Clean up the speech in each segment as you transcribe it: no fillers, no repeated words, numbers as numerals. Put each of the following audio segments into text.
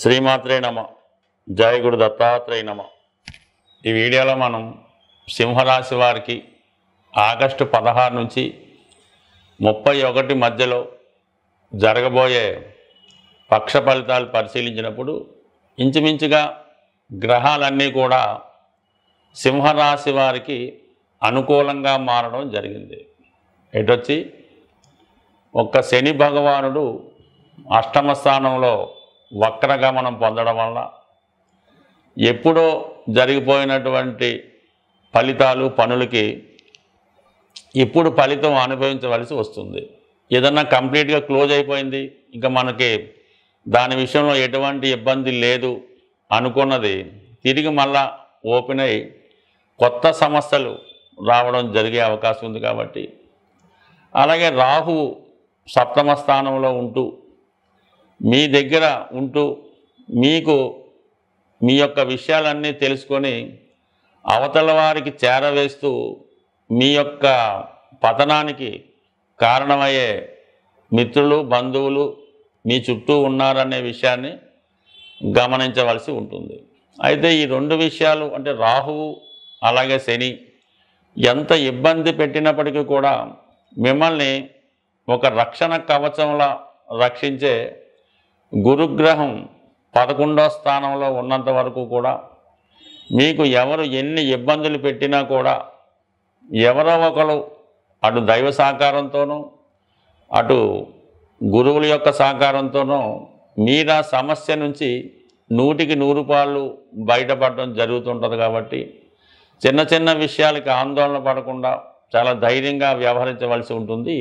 శ్రీమాత్రే నమ. జయ గురు దత్తాత్రేయ నమ. ఈ వీడియోలో మనం సింహరాశి వారికి ఆగస్టు 16 నుంచి 31 మధ్యలో జరగబోయే పక్ష ఫలితాలు పరిశీలించినప్పుడు ఇంచుమించుగా గ్రహాలన్నీ కూడా సింహరాశి వారికి అనుకూలంగా మారడం జరిగింది. ఎటొచ్చి ఒక్క శని భగవానుడు అష్టమ స్థానంలో వక్రగమనం పొందడం వల్ల ఎప్పుడో జరిగిపోయినటువంటి ఫలితాలు పనులకి ఇప్పుడు ఫలితం అనుభవించవలసి వస్తుంది. ఏదన్నా కంప్లీట్గా క్లోజ్ అయిపోయింది, ఇంకా మనకి దాని విషయంలో ఎటువంటి ఇబ్బంది లేదు అనుకున్నది తిరిగి మళ్ళా ఓపెన్ అయి కొత్త సమస్యలు రావడం జరిగే అవకాశం ఉంది. కాబట్టి అలాగే రాహువు సప్తమ స్థానంలో ఉంటూ మీ దగ్గర ఉంటూ మీకు మీ యొక్క విషయాలన్నీ తెలుసుకొని అవతల వారికి చేరవేస్తూ మీ యొక్క పతనానికి కారణమయ్యే మిత్రులు బంధువులు మీ చుట్టూ ఉన్నారనే విషయాన్ని గమనించవలసి ఉంటుంది. అయితే ఈ రెండు విషయాలు అంటే రాహువు అలాగే శని ఎంత ఇబ్బంది పెట్టినప్పటికీ కూడా మిమ్మల్ని ఒక రక్షణ కవచంలా రక్షించే గురుగ్రహం 11వ స్థానంలో ఉన్నంత వరకు కూడా మీకు ఎవరు ఎన్ని ఇబ్బందులు పెట్టినా కూడా ఎవరో ఒకరు అటు దైవ సహకారంతోనూ అటు గురువుల యొక్క సహకారంతోనూ మీరా సమస్య నుంచి 100కి 100 పాళ్ళు బయటపడడం జరుగుతుంటుంది. కాబట్టి చిన్న చిన్న విషయాలకి ఆందోళన పడకుండా చాలా ధైర్యంగా వ్యవహరించవలసి ఉంటుంది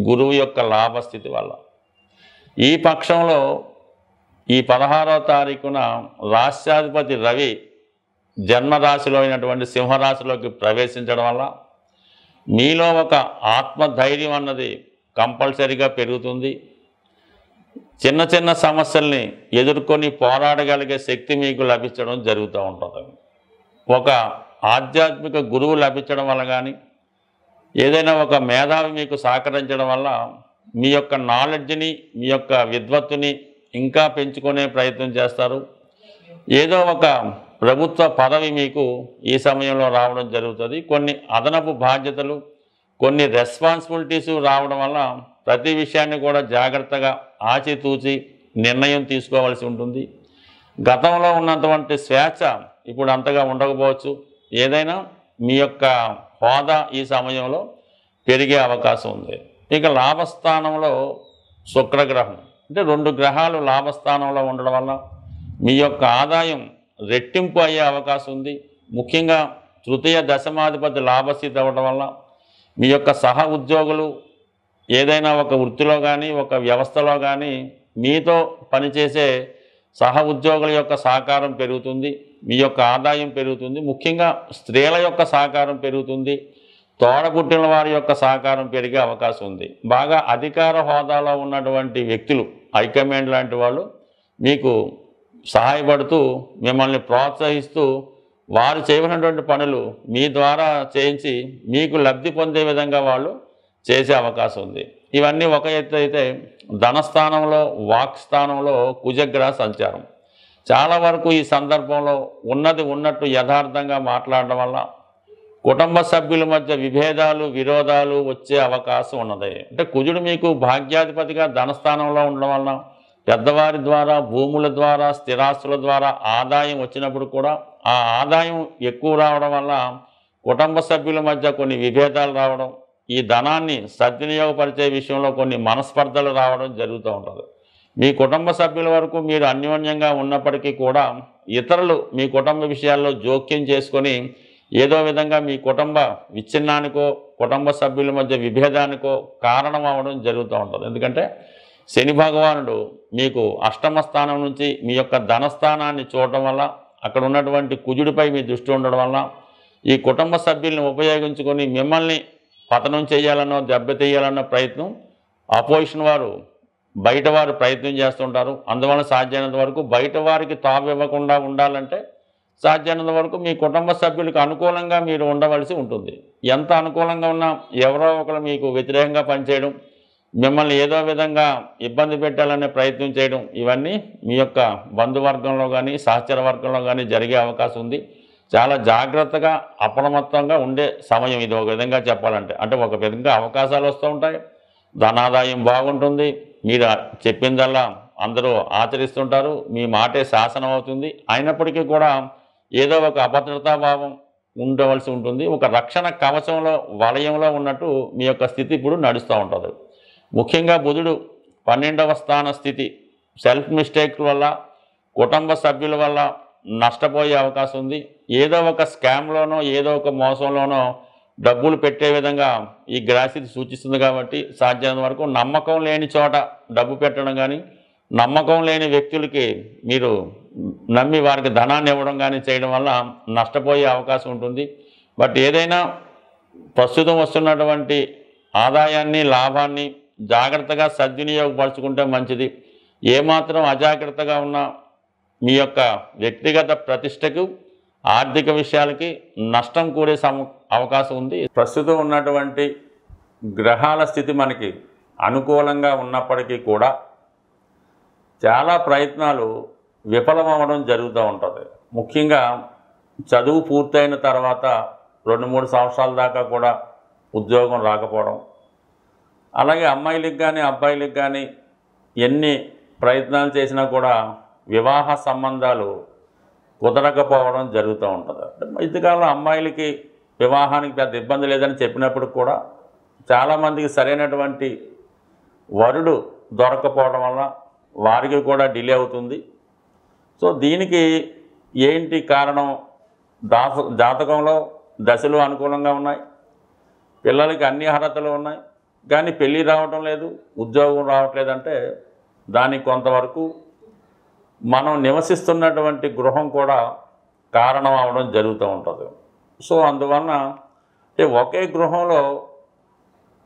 గురువు యొక్క లాభస్థితి వల్ల. ఈ పక్షంలో ఈ 16వ తారీఖున రాష్ట్రాధిపతి రవి జన్మరాశిలో అయినటువంటి సింహరాశిలోకి ప్రవేశించడం వల్ల మీలో ఒక ఆత్మధైర్యం అన్నది కంపల్సరీగా పెరుగుతుంది. చిన్న చిన్న సమస్యల్ని ఎదుర్కొని పోరాడగలిగే శక్తి మీకు లభించడం జరుగుతూ ఉంటుంది. ఒక ఆధ్యాత్మిక గురువు లభించడం వల్ల కానీ ఏదైనా ఒక మేధావి మీకు సహకరించడం వల్ల మీ యొక్క నాలెడ్జ్ని మీ యొక్క విద్వత్తుని ఇంకా పెంచుకునే ప్రయత్నం చేస్తారు. ఏదో ఒక ప్రభుత్వ పదవి మీకు ఈ సమయంలో రావడం జరుగుతుంది. కొన్ని అదనపు బాధ్యతలు కొన్ని రెస్పాన్సిబిలిటీస్ రావడం వల్ల ప్రతి విషయాన్ని కూడా జాగ్రత్తగా ఆచితూచి నిర్ణయం తీసుకోవాల్సి ఉంటుంది. గతంలో ఉన్నటువంటి స్వేచ్ఛ ఇప్పుడు అంతగా ఉండకపోవచ్చు. ఏదైనా మీ యొక్క హోదా ఈ సమయంలో పెరిగే అవకాశం ఉంది. ఇక లాభస్థానంలో శుక్రగ్రహం అంటే 2 గ్రహాలు లాభస్థానంలో ఉండడం వల్ల మీ యొక్క ఆదాయం రెట్టింపు అయ్యే అవకాశం ఉంది. ముఖ్యంగా తృతీయ దశమాధిపతి లాభస్థితి అవ్వడం వల్ల మీ యొక్క సహ ఉద్యోగులు ఏదైనా ఒక వృత్తిలో కానీ ఒక వ్యవస్థలో కానీ మీతో పనిచేసే సహ ఉద్యోగుల యొక్క సహకారం పెరుగుతుంది. మీ యొక్క ఆదాయం పెరుగుతుంది. ముఖ్యంగా స్త్రీల యొక్క సహకారం పెరుగుతుంది. తోడబుట్టిన వారి యొక్క సహకారం పెరిగే అవకాశం ఉంది. బాగా అధికార హోదాలో ఉన్నటువంటి వ్యక్తులు హైకమాండ్ లాంటి వాళ్ళు మీకు సహాయపడుతూ మిమ్మల్ని ప్రోత్సహిస్తూ వారు చేయవలసినటువంటి పనులు మీ ద్వారా చేయించి మీకు లబ్ధి పొందే విధంగా వాళ్ళు చేసే అవకాశం ఉంది. ఇవన్నీ ఒక ఎత్తు అయితే ధనస్థానంలో వాక్ స్థానంలో కుజగ్రహ సంచారం చాలా వరకు ఈ సందర్భంలో ఉన్నది ఉన్నట్టు యథార్థంగా మాట్లాడడం వల్ల కుటుంబ సభ్యుల మధ్య విభేదాలు విరోధాలు వచ్చే అవకాశం ఉన్నది. అంటే కుజుడు మీకు భాగ్యాధిపతిగా ధనస్థానంలో ఉండడం వలన పెద్దవారి ద్వారా భూముల ద్వారా స్థిరాస్తుల ద్వారా ఆదాయం వచ్చినప్పుడు కూడా ఆ ఆదాయం ఎక్కువ రావడం వల్ల కుటుంబ సభ్యుల మధ్య కొన్ని విభేదాలు రావడం, ఈ ధనాన్ని సద్వినియోగపరిచే విషయంలో కొన్ని మనస్పర్ధలు రావడం జరుగుతూ ఉంటుంది. మీ కుటుంబ సభ్యుల వరకు మీరు అన్యోన్యంగా ఉన్నప్పటికీ కూడా ఇతరులు మీ కుటుంబ విషయాల్లో జోక్యం చేసుకొని ఏదో విధంగా మీ కుటుంబ విచ్ఛిన్నానికో కుటుంబ సభ్యుల మధ్య విభేదానికో కారణం అవ్వడం జరుగుతూ ఉంటుంది. ఎందుకంటే శని భగవానుడు మీకు అష్టమ స్థానం నుంచి మీ యొక్క ధనస్థానాన్ని చూడటం వల్ల అక్కడ ఉన్నటువంటి కుజుడిపై మీ దృష్టి ఉండడం వల్ల ఈ కుటుంబ సభ్యుల్ని ఉపయోగించుకొని మిమ్మల్ని పతనం చేయాలనో దెబ్బతీయాలన్న ప్రయత్నం అపోజిషన్ వారు బయట వారు ప్రయత్నం చేస్తుంటారు. అందువల్ల సాధ్యమైనంత వరకు బయట వారికి తావు ఇవ్వకుండా ఉండాలంటే సాధ్యమైనంత వరకు మీ కుటుంబ సభ్యులకు అనుకూలంగా మీరు ఉండవలసి ఉంటుంది. ఎంత అనుకూలంగా ఉన్నా ఎవరో ఒకరు మీకు వ్యతిరేకంగా పనిచేయడం, మిమ్మల్ని ఏదో విధంగా ఇబ్బంది పెట్టాలనే ప్రయత్నం చేయడం, ఇవన్నీ మీ యొక్క బంధువర్గంలో కానీ సహచర వర్గంలో కానీ జరిగే అవకాశం ఉంది. చాలా జాగ్రత్తగా అప్రమత్తంగా ఉండే సమయం ఇది, ఒక విధంగా చెప్పాలంటే. అంటే ఒక విధంగా అవకాశాలు వస్తూ ఉంటాయి, ధనాదాయం బాగుంటుంది, మీరు చెప్పిందల్లా అందరూ ఆచరిస్తుంటారు, మీ మాటే శాసనం అవుతుంది. అయినప్పటికీ కూడా ఏదో ఒక అభద్రతాభావం ఉండవలసి ఉంటుంది. ఒక రక్షణ కవచంలో వలయంలో ఉన్నట్టు మీ యొక్క స్థితి ఇప్పుడు నడుస్తూ ఉంటుంది. ముఖ్యంగా బుధుడు 12వ స్థాన స్థితి సెల్ఫ్ మిస్టేక్ వల్ల, కుటుంబ సభ్యుల వల్ల నష్టపోయే అవకాశం ఉంది. ఏదో ఒక స్కామ్లోనో ఏదో ఒక మోసంలోనో డబ్బులు పెట్టే విధంగా ఈ గ్రహస్థితి సూచిస్తుంది. కాబట్టి సాధ్యమైనంత వరకు నమ్మకం లేని చోట డబ్బు పెట్టడం కానీ, నమ్మకం లేని వ్యక్తులకి మీరు నమ్మి వారికి ధనాన్ని ఇవ్వడం కానీ చేయడం వల్ల నష్టపోయే అవకాశం ఉంటుంది. బట్ ఏదైనా ప్రస్తుతం వస్తున్నటువంటి ఆదాయాన్ని, లాభాన్ని జాగ్రత్తగా సద్వినియోగపరచుకుంటే మంచిది. ఏమాత్రం అజాగ్రత్తగా ఉన్న మీ యొక్క వ్యక్తిగత ప్రతిష్టకు, ఆర్థిక విషయాలకి నష్టం కూడే అవకాశం ఉంది. ప్రస్తుతం ఉన్నటువంటి గ్రహాల స్థితి మనకి అనుకూలంగా ఉన్నప్పటికీ కూడా చాలా ప్రయత్నాలు విఫలమవడం జరుగుతూ ఉంటుంది. ముఖ్యంగా చదువు పూర్తయిన తర్వాత 2-3 సంవత్సరాల దాకా కూడా ఉద్యోగం రాకపోవడం, అలాగే అమ్మాయిలకు కానీ అబ్బాయిలకు కానీ ఎన్ని ప్రయత్నాలు చేసినా కూడా వివాహ సంబంధాలు కుదరకపోవడం జరుగుతూ ఉంటుంది. ఇంతకాలంలో అమ్మాయిలకి వివాహానికి పెద్ద ఇబ్బంది లేదని చెప్పినప్పుడు కూడా చాలామందికి సరైనటువంటి వరుడు దొరకపోవడం వల్ల వారికి కూడా డిలే అవుతుంది. సో దీనికి ఏంటి కారణం? జాతకంలో దశలు అనుకూలంగా ఉన్నాయి, పిల్లలకి అన్ని అర్హతలు ఉన్నాయి, కానీ పెళ్ళి రావటం లేదు, ఉద్యోగం రావట్లేదంటే దానికి కొంతవరకు మనం నివసిస్తున్నటువంటి గృహం కూడా కారణం అవడం జరుగుతూ ఉంటుంది. సో అందువలన అంటే ఒకే గృహంలో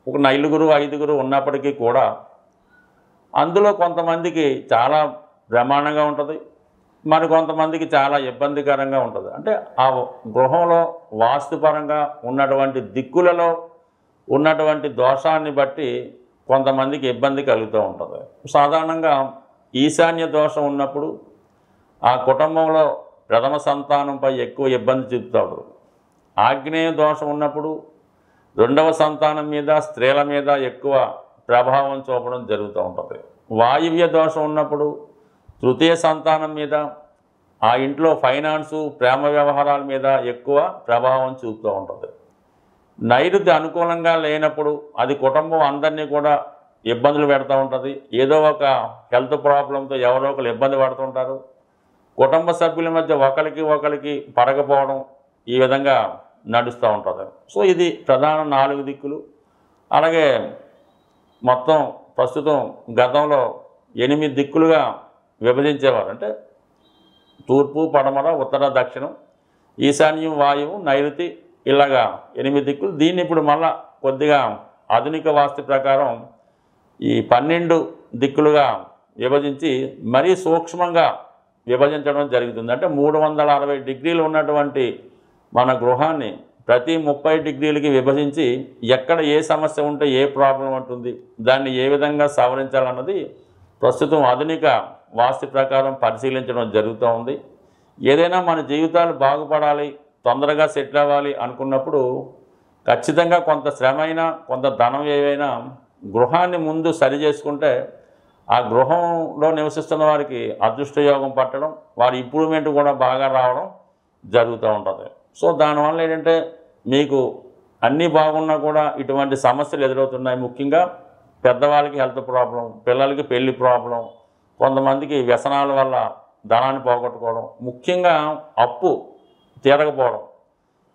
ఒక 4-5 ఉన్నప్పటికీ కూడా అందులో కొంతమందికి చాలా బ్రహ్మాండంగా ఉంటుంది, మరి కొంతమందికి చాలా ఇబ్బందికరంగా ఉంటుంది. అంటే ఆ గృహంలో వాస్తుపరంగా ఉన్నటువంటి దిక్కులలో ఉన్నటువంటి దోషాన్ని బట్టి కొంతమందికి ఇబ్బంది కలుగుతూ ఉంటుంది. సాధారణంగా ఈశాన్య దోషం ఉన్నప్పుడు ఆ కుటుంబంలో ప్రథమ సంతానంపై ఎక్కువ ఇబ్బంది చూపుతాడు. ఆగ్నేయ దోషం ఉన్నప్పుడు రెండవ సంతానం మీద, స్త్రీల మీద ఎక్కువ ప్రభావం చూపడం జరుగుతూ ఉంటుంది. వాయువ్య దోషం ఉన్నప్పుడు తృతీయ సంతానం మీద, ఆ ఇంట్లో ఫైనాన్సు, ప్రేమ వ్యవహారాల మీద ఎక్కువ ప్రభావం చూపుతూ ఉంటుంది. నైరుతి అనుకూలంగా లేనప్పుడు అది కుటుంబం అందరినీ కూడా ఇబ్బందులు పెడుతూ ఉంటుంది. ఏదో ఒక హెల్త్ ప్రాబ్లంతో ఎవరో ఒకరు ఇబ్బంది పడుతుంటారు. కుటుంబ సభ్యుల మధ్య ఒకరికి పడకపోవడం ఈ విధంగా నడుస్తూ ఉంటుంది. సో ఇది ప్రధాన 4 దిక్కులు. అలాగే మొత్తం ప్రస్తుతం గతంలో 8 దిక్కులుగా విభజించేవారు. అంటే తూర్పు, పడమర, ఉత్తర, దక్షిణం, ఈశాన్యం, వాయువు, నైరుతి, ఇలాగా 8 దిక్కులు. దీన్ని ఇప్పుడు మళ్ళా కొద్దిగా ఆధునిక వాస్తు ప్రకారం ఈ 12 దిక్కులుగా విభజించి మరీ సూక్ష్మంగా విభజించడం జరుగుతుంది. అంటే 360 డిగ్రీలు ఉన్నటువంటి మన గృహాన్ని ప్రతి 30 డిగ్రీలకి విభజించి ఎక్కడ ఏ సమస్య ఉంటే ఏ ప్రాబ్లం ఉంటుంది, దాన్ని ఏ విధంగా సవరించాలన్నది ప్రస్తుతం ఆధునిక వాస్తు ప్రకారం పరిశీలించడం జరుగుతూ ఉంది. ఏదైనా మన జీవితాలు బాగుపడాలి, తొందరగా సెటిల్ అవ్వాలి అనుకున్నప్పుడు ఖచ్చితంగా కొంత శ్రమ అయినా, కొంత ధనం ఏవైనా గృహాన్ని ముందు సరి చేసుకుంటే ఆ గృహంలో నివసిస్తున్న వారికి అదృష్టయోగం పట్టడం, వారి ఇంప్రూవ్మెంట్ కూడా బాగా రావడం జరుగుతూ ఉంటుంది. సో దానివల్ల ఏంటంటే మీకు అన్నీ బాగున్నా కూడా ఇటువంటి సమస్యలు ఎదురవుతున్నాయి. ముఖ్యంగా పెద్దవాళ్ళకి హెల్త్ ప్రాబ్లం, పిల్లలకి పెళ్లి ప్రాబ్లం, కొంతమందికి వ్యసనాల వల్ల ధనాన్ని పోగొట్టుకోవడం, ముఖ్యంగా అప్పు తీరకపోవడం.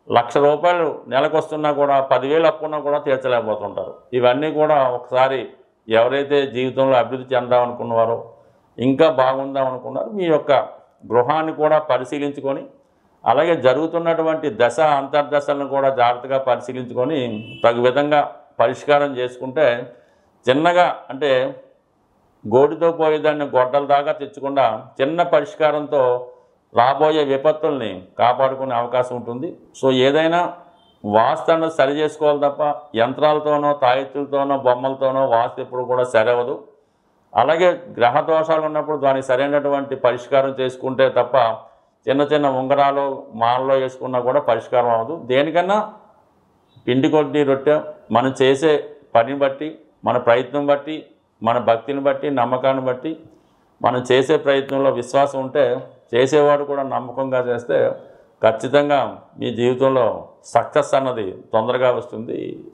1,00,000 రూపాయలు నెలకు వస్తున్నా కూడా 10,000 అప్పున్నా కూడా తీర్చలేకపోతుంటారు. ఇవన్నీ కూడా ఒకసారి ఎవరైతే జీవితంలో అభివృద్ధి చెందామనుకున్నారో, ఇంకా బాగుందాం అనుకున్నారో, మీ యొక్క గృహాన్ని కూడా పరిశీలించుకొని, అలాగే జరుగుతున్నటువంటి దశ అంతర్దశలను కూడా జాగ్రత్తగా పరిశీలించుకొని తగు విధంగా పరిష్కారం చేసుకుంటే చిన్నగా, అంటే గోడితో పోయేదాన్ని గొడ్డల దాకా తెచ్చకుండా చిన్న పరిష్కారంతో రాబోయే విపత్తుల్ని కాపాడుకునే అవకాశం ఉంటుంది. సో ఏదైనా వాస్తు అన్నది సరి చేసుకోవాలి తప్ప యంత్రాలతోనో తాయెత్తులతోనో బొమ్మలతోనో వాస్తు ఎప్పుడు కూడా సరవదు. అలాగే గ్రహ దోషాలు ఉన్నప్పుడు దానికి సరైనటువంటి పరిష్కారం చేసుకుంటే తప్ప చిన్న చిన్న ఉంగరాలు మాలలో వేసుకున్నా కూడా పరిష్కారం అవ్వదు. దేనికన్నా పిండి కొద్ది రొట్టె మనం చేసే పనిని బట్టి, మన ప్రయత్నం బట్టి, మన భక్తిని బట్టి, నమ్మకాన్ని బట్టి మనం చేసే ప్రయత్నంలో విశ్వాసం ఉంటే చేసేవాడు కూడా నమ్మకంగా చేస్తే ఖచ్చితంగా మీ జీవితంలో సక్సెస్ అన్నది తొందరగా వస్తుంది.